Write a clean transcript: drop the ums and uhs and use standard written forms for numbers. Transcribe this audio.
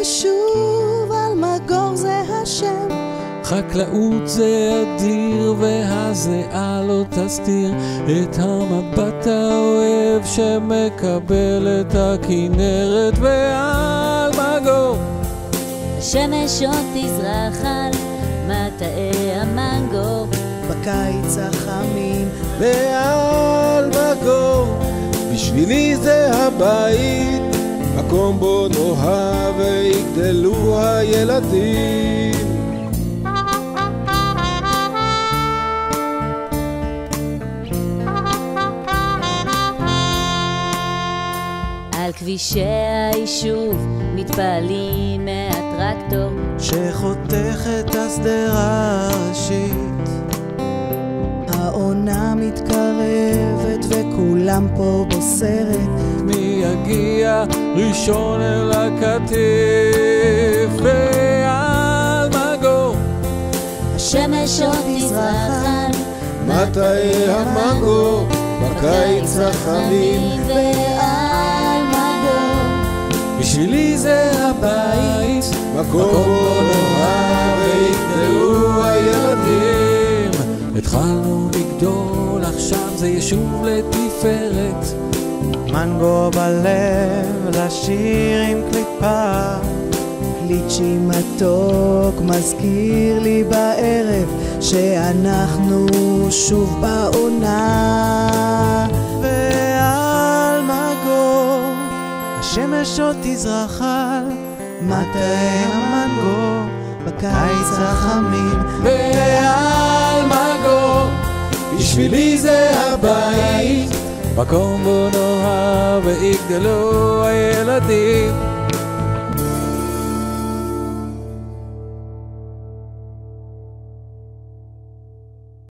יישוב, אלמגור זה השם. חקלאות זה אדיר והזיעה לא תסתיר את המבט האוהב שמקבל את הכנרת ואלמגור. השמש עוד תזרח על מטעי המנגו, בקיץ החמים ואלמגור. בשבילי זה הבית, מקום בו נאהב ויגדלו הילדים. על כבישי היישוב מתפעלים מהטרקטור שחותך את השדרה הראשית. העונה מתקרבת וכולם פה בסרט. מי יגיע ראשון אל הכתף ואלמגור. השמש עוד תזרח על מטעי המנגו בקיץ החמים ואלמגור. בשבילי זה הבית, מקום נאהב ויגדלו הילדים. התחלנו לגדול, עכשיו זה יישוב לתפארת. מנגו בלב, לשיר עם קליפה. גליצ'י מתוק מזכיר לי בערב שאנחנו שוב בעונה. ואלמגור, השמש עוד תזרח על מטעי המנגו בקיץ החמים. ואלמגור, בשבילי זה הבית, מקום בו נאהב ויגדלו הילדים.